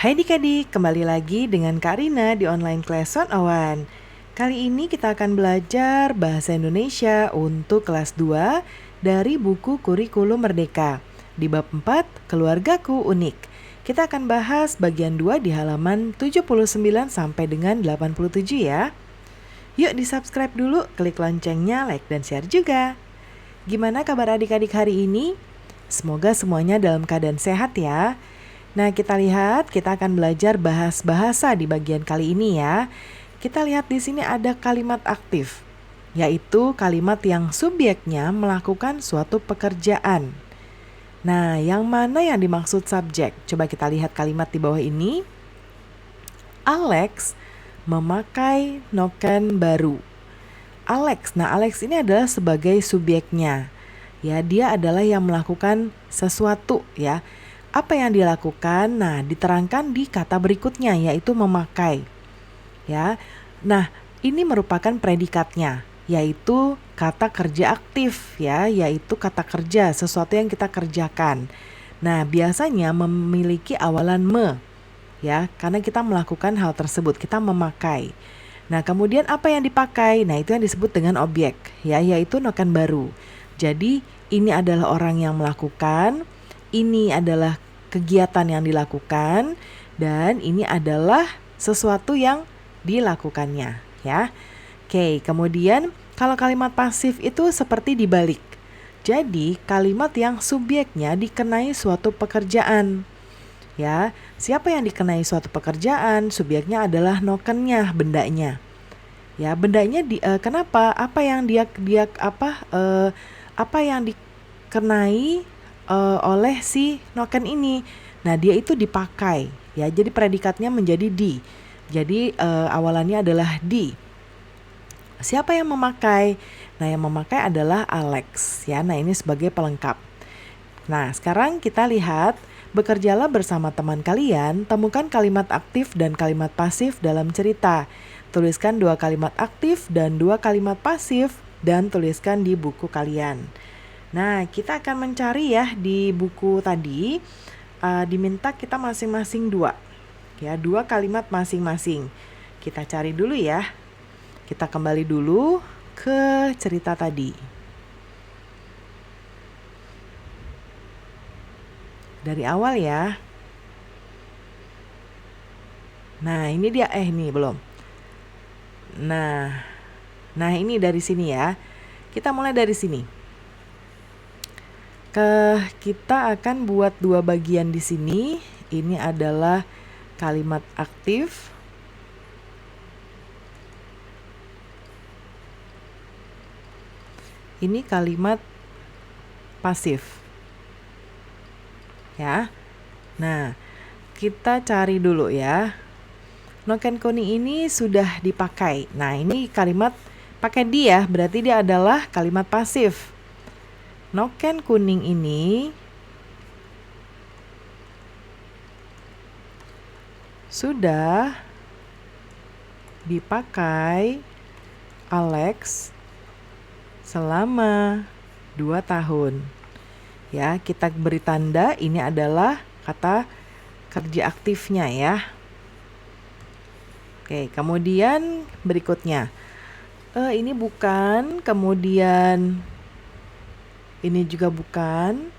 Hai adik-adik, kembali lagi dengan Kak Rina di online class 101. Kali ini kita akan belajar bahasa Indonesia untuk kelas 2 dari buku Kurikulum Merdeka. Di bab 4, Keluargaku Unik. Kita akan bahas bagian 2 di halaman 79 sampai dengan 87 ya. Yuk di-subscribe dulu, klik loncengnya, like dan share juga. Gimana kabar adik-adik hari ini? Semoga semuanya dalam keadaan sehat ya. Nah, kita lihat, kita akan belajar bahasa di bagian kali ini ya. Kita lihat di sini ada kalimat aktif, yaitu kalimat yang subjeknya melakukan suatu pekerjaan. Nah, yang mana yang dimaksud subjek? Coba kita lihat kalimat di bawah ini. Alex memakai noken baru. Alex, nah Alex ini adalah sebagai subjeknya. Ya, dia adalah yang melakukan sesuatu ya. Apa yang dilakukan? Nah, diterangkan di kata berikutnya yaitu memakai. Ya. Nah, ini merupakan predikatnya yaitu kata kerja aktif ya, yaitu kata kerja, sesuatu yang kita kerjakan. Nah, biasanya memiliki awalan me ya, karena kita melakukan hal tersebut, kita memakai. Nah, kemudian apa yang dipakai? Nah, itu yang disebut dengan objek ya, yaitu noken baru. Jadi, ini adalah orang yang melakukan, ini adalah kegiatan yang dilakukan, dan ini adalah sesuatu yang dilakukannya ya. Oke, kemudian kalau kalimat pasif itu seperti dibalik. Jadi kalimat yang subjeknya dikenai suatu pekerjaan. Ya, siapa yang dikenai suatu pekerjaan? Subjeknya adalah nokennya, bendanya. Ya, bendanya kenapa? Apa yang apa yang dikenai oleh si noken ini. Nah, dia itu dipakai ya. Jadi predikatnya menjadi di. Jadi awalannya adalah di. Siapa yang memakai? Nah, yang memakai adalah Alex ya. Nah, ini sebagai pelengkap. Nah, sekarang kita lihat, bekerjalah bersama teman kalian, temukan kalimat aktif dan kalimat pasif dalam cerita. Tuliskan 2 kalimat aktif dan 2 kalimat pasif dan tuliskan di buku kalian. Nah, kita akan mencari ya di buku tadi, diminta kita masing-masing 2. Ya, 2 kalimat masing-masing. Kita cari dulu ya. Kita kembali dulu ke cerita tadi. Dari awal ya. Nah, ini dia, ini belum. Nah ini dari sini ya. Kita mulai dari sini. Kita akan buat 2 bagian di sini. Ini adalah kalimat aktif. Ini kalimat pasif. Ya. Nah, kita cari dulu ya. Noken kuning ini sudah dipakai. Nah, ini kalimat pakai dia, berarti dia adalah kalimat pasif. Noken kuning ini sudah dipakai Alex selama 2 tahun. Ya, kita beri tanda ini adalah kata kerja aktifnya ya. Oke, kemudian berikutnya. Ini bukan, kemudian ini juga bukan.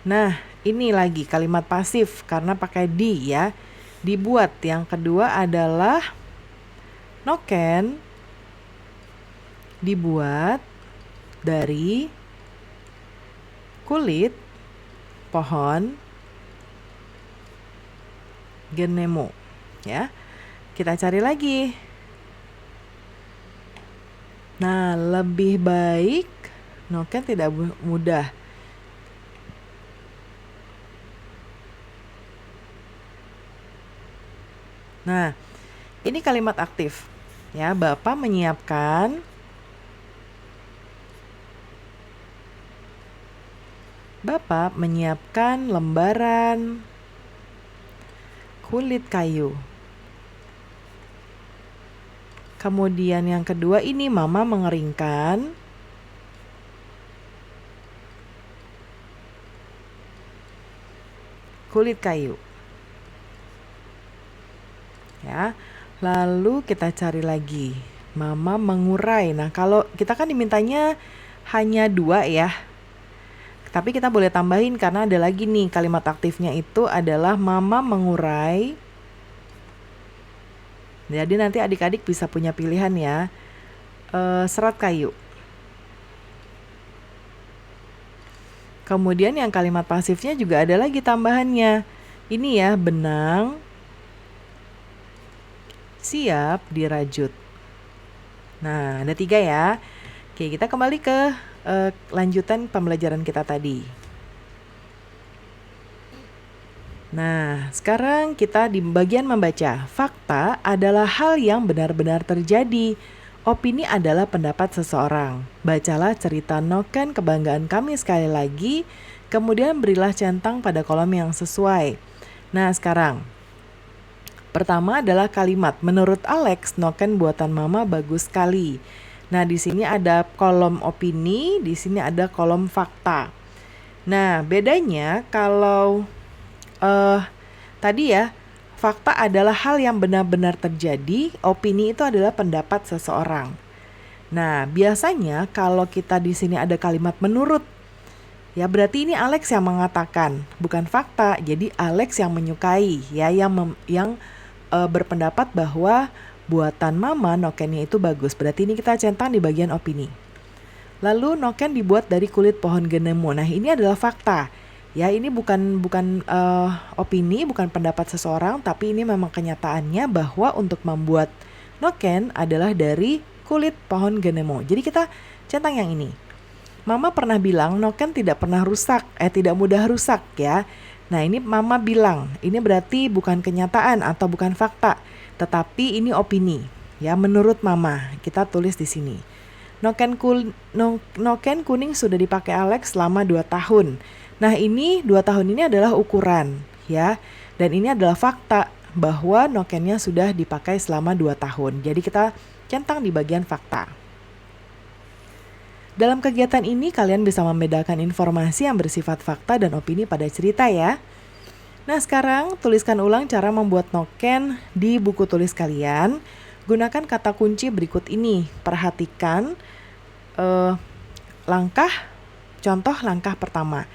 Nah, ini lagi kalimat pasif karena pakai di ya. Dibuat. Yang kedua adalah noken dibuat dari kulit pohon genemo. Ya, kita cari lagi. Nah, lebih baik noken tidak mudah. Nah, ini kalimat aktif. Ya, Bapak menyiapkan lembaran kulit kayu. Kemudian yang kedua ini Mama mengeringkan kulit kayu. ya. Lalu kita cari lagi. Mama mengurai. Nah, kalau kita kan dimintanya hanya 2 ya. Tapi kita boleh tambahin karena ada lagi nih kalimat aktifnya itu adalah mama mengurai. Jadi nanti adik-adik bisa punya pilihan ya. Serat kayu. Kemudian yang kalimat pasifnya juga ada lagi tambahannya. Ini ya, benang siap dirajut. Nah, ada 3 ya. Oke, kita kembali ke lanjutan pembelajaran kita tadi. Nah, sekarang kita di bagian membaca. Fakta adalah hal yang benar-benar terjadi. Opini adalah pendapat seseorang. Bacalah cerita Noken kebanggaan kami sekali lagi, kemudian berilah centang pada kolom yang sesuai. Nah, sekarang pertama adalah kalimat menurut Alex, Noken buatan mama bagus sekali. Nah, di sini ada kolom opini, di sini ada kolom fakta. Nah, bedanya kalau tadi ya, fakta adalah hal yang benar-benar terjadi, opini itu adalah pendapat seseorang. Nah, biasanya kalau kita di sini ada kalimat menurut, ya berarti ini Alex yang mengatakan, bukan fakta. Jadi Alex yang menyukai, ya yang berpendapat bahwa buatan mama Nokennya itu bagus. Berarti ini kita centang di bagian opini. Lalu Noken dibuat dari kulit pohon genemo. Nah, ini adalah fakta. Ya, ini bukan opini, bukan pendapat seseorang, tapi ini memang kenyataannya bahwa untuk membuat Noken adalah dari kulit pohon genemo. Jadi kita centang yang ini. Mama pernah bilang Noken tidak pernah rusak, tidak mudah rusak ya. Nah, ini mama bilang, ini berarti bukan kenyataan atau bukan fakta, tetapi ini opini. Ya, menurut mama, kita tulis di sini. Noken kuning sudah dipakai Alex selama 2 tahun. Nah, ini 2 tahun ini adalah ukuran ya. Dan ini adalah fakta bahwa Nokennya sudah dipakai selama 2 tahun. Jadi kita centang di bagian fakta. Dalam kegiatan ini kalian bisa membedakan informasi yang bersifat fakta dan opini pada cerita ya. Nah, sekarang tuliskan ulang cara membuat Noken di buku tulis kalian. Gunakan kata kunci berikut ini. Perhatikan contoh langkah pertama.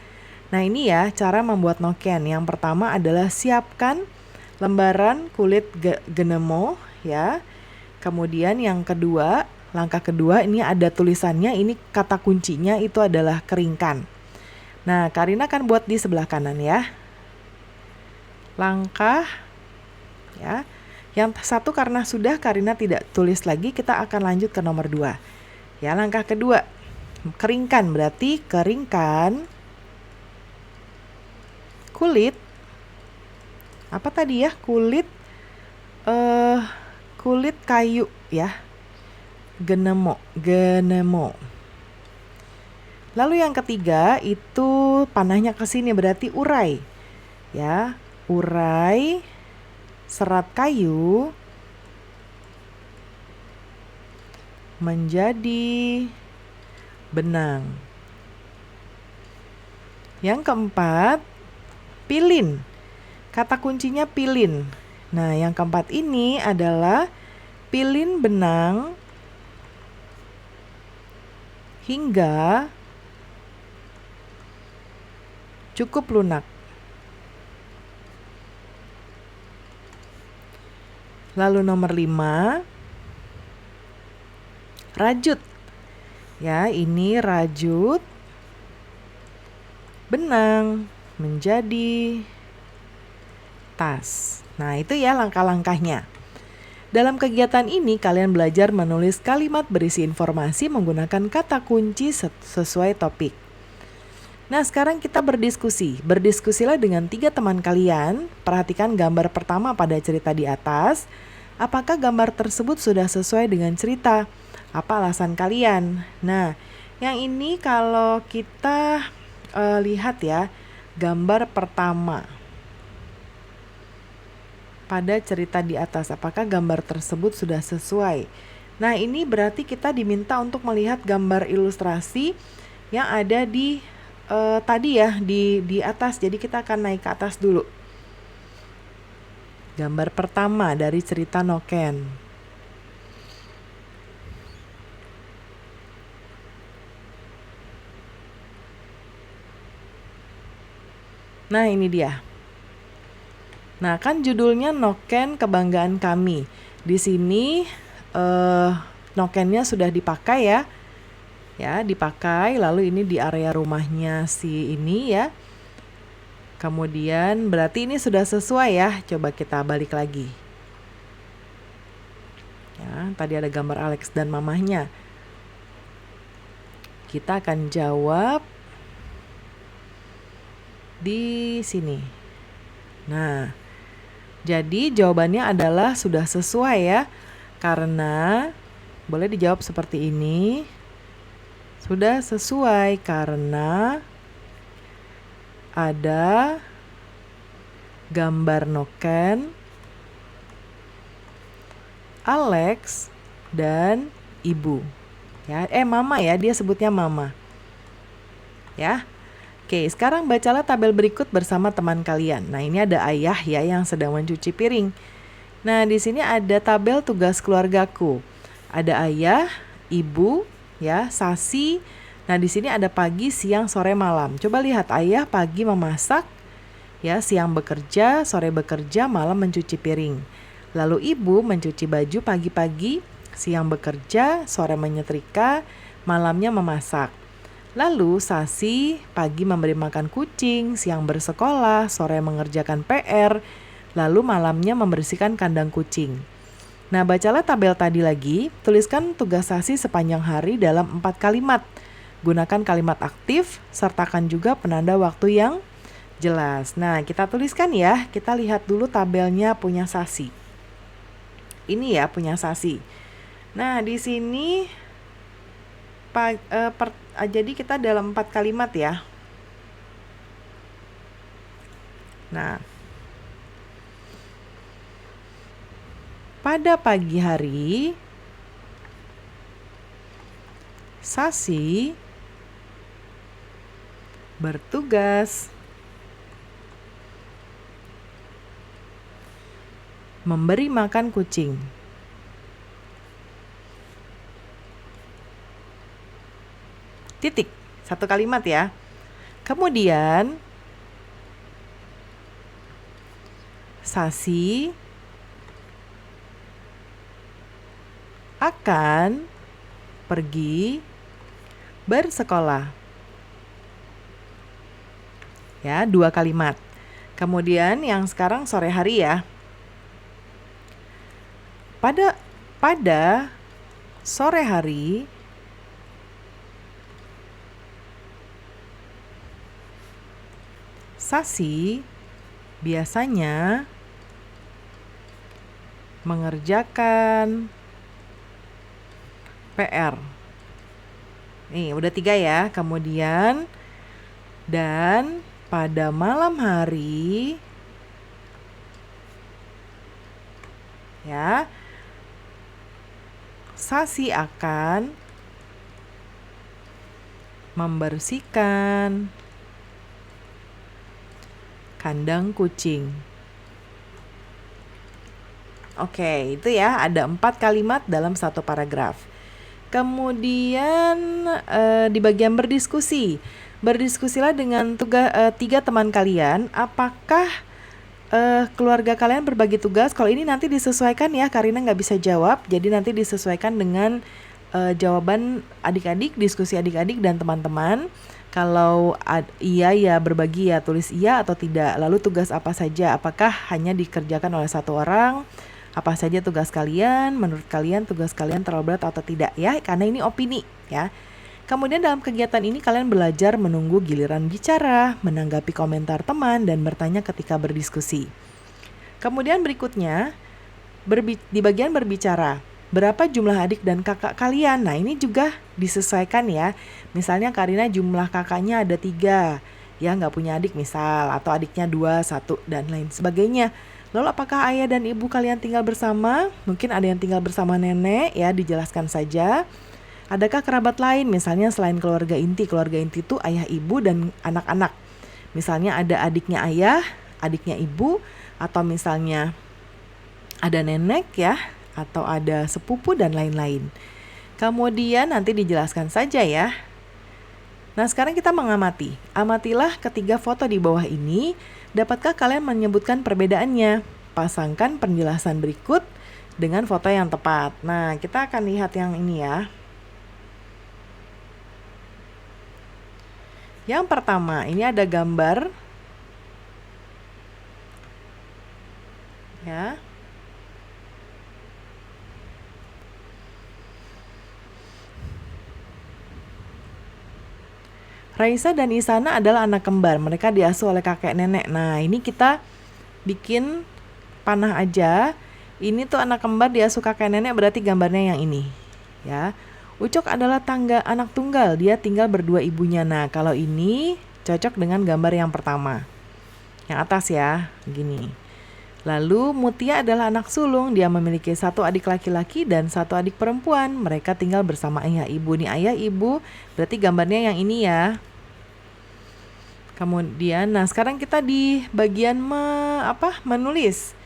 Nah, ini ya cara membuat Noken. Yang pertama adalah siapkan lembaran kulit genemo ya. Kemudian yang kedua, langkah kedua ini ada tulisannya, ini kata kuncinya itu adalah keringkan. Nah, Karina akan buat di sebelah kanan ya. Langkah ya. Yang satu karena sudah Karina tidak tulis lagi, kita akan lanjut ke nomor 2. Ya, langkah kedua. Keringkan berarti keringkan kulit apa tadi ya? Kulit kayu ya. Genemo. Lalu yang ketiga itu panahnya ke sini berarti urai. Ya, urai serat kayu menjadi benang. Yang keempat, pilin. Kata kuncinya pilin. Nah, yang keempat ini adalah pilin benang hingga cukup lunak. Lalu nomor 5, rajut. Ya, ini rajut benang menjadi tas. Nah, itu ya langkah-langkahnya. Dalam kegiatan ini kalian belajar menulis kalimat berisi informasi menggunakan kata kunci sesuai topik. Nah, sekarang kita berdiskusi. Berdiskusilah dengan 3 teman kalian. Perhatikan gambar pertama pada cerita di atas. Apakah gambar tersebut sudah sesuai dengan cerita? Apa alasan kalian? Nah, yang ini kalau kita lihat ya, gambar pertama pada cerita di atas, apakah gambar tersebut sudah sesuai? Nah, ini berarti kita diminta untuk melihat gambar ilustrasi yang ada di tadi ya di atas. Jadi kita akan naik ke atas dulu. Gambar pertama dari cerita Noken. Nah, ini dia. Nah, kan judulnya Noken Kebanggaan Kami. Di sini nokennya sudah dipakai ya. Ya, dipakai, lalu ini di area rumahnya si ini ya. Kemudian berarti ini sudah sesuai ya. Coba kita balik lagi. Ya, tadi ada gambar Alex dan mamahnya. Kita akan jawab di sini. Nah, jadi jawabannya adalah sudah sesuai ya. Karena boleh dijawab seperti ini. Sudah sesuai karena ada gambar Noken, Alex, dan ibu. Ya, mama ya, dia sebutnya mama. Ya. Oke, sekarang bacalah tabel berikut bersama teman kalian. Nah, ini ada ayah ya yang sedang mencuci piring. Nah, di sini ada tabel tugas keluargaku. Ada ayah, ibu, ya, Sasi. Nah, di sini ada pagi, siang, sore, malam. Coba lihat, ayah pagi memasak, ya, siang bekerja, sore bekerja, malam mencuci piring. Lalu ibu mencuci baju pagi-pagi, siang bekerja, sore menyetrika, malamnya memasak. Lalu Sasi pagi memberi makan kucing, siang bersekolah, sore mengerjakan PR, lalu malamnya membersihkan kandang kucing. Nah, bacalah tabel tadi lagi, tuliskan tugas Sasi sepanjang hari dalam 4 kalimat. Gunakan kalimat aktif, sertakan juga penanda waktu yang jelas. Nah, kita tuliskan ya, kita lihat dulu tabelnya punya Sasi. Ini ya punya Sasi. Nah, di sini jadi kita dalam 4 kalimat ya. Nah, pada pagi hari, Sasi bertugas memberi makan kucing. Titik, 1 kalimat ya. Kemudian Sasi akan pergi bersekolah. Ya, 2 kalimat. Kemudian yang sekarang sore hari ya. Pada sore hari, Sasi biasanya mengerjakan PR. Nih, udah 3 ya. Kemudian, dan pada malam hari, ya, Sasi akan membersihkan kandang kucing. Oke, itu ya, ada 4 kalimat dalam 1 paragraf. Kemudian di bagian berdiskusi, berdiskusilah dengan 3 teman kalian. Apakah keluarga kalian berbagi tugas? Kalau ini nanti disesuaikan ya, Karina nggak bisa jawab, jadi nanti disesuaikan dengan jawaban adik-adik, diskusi adik-adik dan teman-teman. Kalau iya ya berbagi ya tulis iya atau tidak. Lalu tugas apa saja? Apakah hanya dikerjakan oleh 1 orang? Apa saja tugas kalian? Menurut kalian tugas kalian terlalu berat atau tidak ya? Karena ini opini ya. Kemudian dalam kegiatan ini kalian belajar menunggu giliran bicara, menanggapi komentar teman, dan bertanya ketika berdiskusi. Kemudian berikutnya, di bagian berbicara, berapa jumlah adik dan kakak kalian? Nah, ini juga disesuaikan ya. Misalnya Karina jumlah kakaknya ada 3, ya nggak punya adik misal, atau adiknya 2, 1, dan lain sebagainya. Lalu apakah ayah dan ibu kalian tinggal bersama? Mungkin ada yang tinggal bersama nenek ya, dijelaskan saja. Adakah kerabat lain, misalnya selain keluarga inti itu ayah ibu dan anak-anak. Misalnya ada adiknya ayah, adiknya ibu, atau misalnya ada nenek ya, atau ada sepupu dan lain-lain. Kemudian nanti dijelaskan saja ya. Nah, sekarang kita mengamati. Amatilah ketiga foto di bawah ini. Dapatkah kalian menyebutkan perbedaannya? Pasangkan penjelasan berikut dengan foto yang tepat. Nah, kita akan lihat yang ini ya. Yang pertama, ini ada gambar. Ya. Raisa dan Isana adalah anak kembar. Mereka diasuh oleh kakek nenek. Nah, ini kita bikin panah aja. Ini tuh anak kembar diasuh kakek nenek, berarti gambarnya yang ini. Ya. Ucok adalah anak tunggal. Dia tinggal berdua ibunya. Nah, kalau ini cocok dengan gambar yang pertama. Yang atas ya, gini. Lalu Mutia adalah anak sulung. Dia memiliki satu adik laki-laki dan satu adik perempuan. Mereka tinggal bersama ayah ibu. Nih ayah ibu, berarti gambarnya yang ini ya. Kemudian, nah sekarang kita di bagian menulis.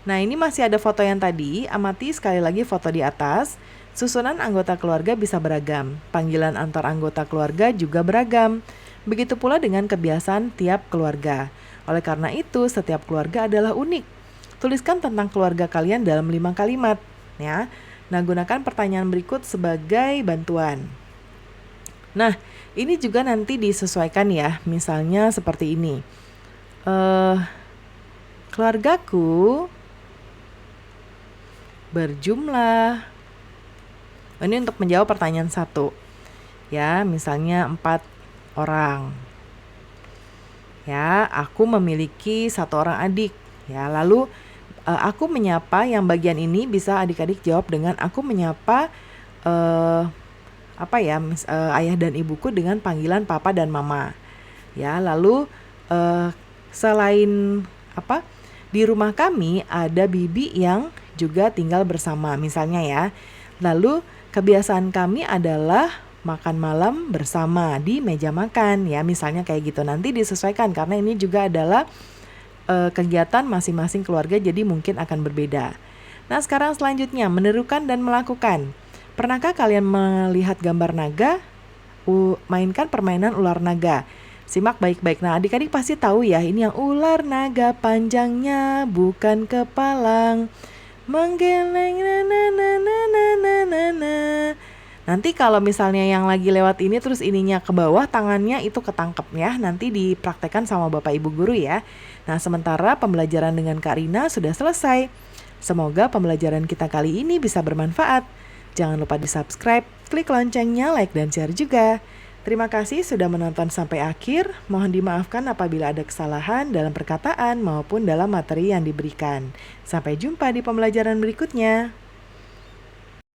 Nah, ini masih ada foto yang tadi. Amati sekali lagi foto di atas. Susunan anggota keluarga bisa beragam. Panggilan antar anggota keluarga juga beragam. Begitu pula dengan kebiasaan tiap keluarga. Oleh karena itu, setiap keluarga adalah unik. Tuliskan tentang keluarga kalian dalam 5 kalimat. Ya. Nah, gunakan pertanyaan berikut sebagai bantuan. Nah, ini juga nanti disesuaikan ya. Misalnya seperti ini. Keluargaku berjumlah. Ini untuk menjawab pertanyaan 1. Ya, misalnya 4 orang. Ya, aku memiliki 1 orang adik. Ya, lalu aku menyapa, yang bagian ini bisa adik-adik jawab dengan aku menyapa ayah dan ibuku dengan panggilan papa dan mama. Ya, lalu selain di rumah kami ada bibi yang juga tinggal bersama misalnya ya. Lalu kebiasaan kami adalah makan malam bersama di meja makan ya, misalnya kayak gitu. Nanti disesuaikan karena ini juga adalah kegiatan masing-masing keluarga, jadi mungkin akan berbeda. Nah, sekarang selanjutnya menirukan dan melakukan. Pernahkah kalian melihat gambar naga? Mainkan permainan ular naga. Simak baik-baik. Nah, adik-adik pasti tahu ya, ini yang ular naga panjangnya bukan kepalang, menggeleng Nanti kalau misalnya yang lagi lewat ini terus ininya ke bawah, tangannya itu ketangkep ya. Nanti dipraktekkan sama Bapak Ibu guru ya. Nah, sementara pembelajaran dengan Kak Rina sudah selesai. Semoga pembelajaran kita kali ini bisa bermanfaat. Jangan lupa di-subscribe, klik loncengnya, like dan share juga. Terima kasih sudah menonton sampai akhir. Mohon dimaafkan apabila ada kesalahan dalam perkataan maupun dalam materi yang diberikan. Sampai jumpa di pembelajaran berikutnya.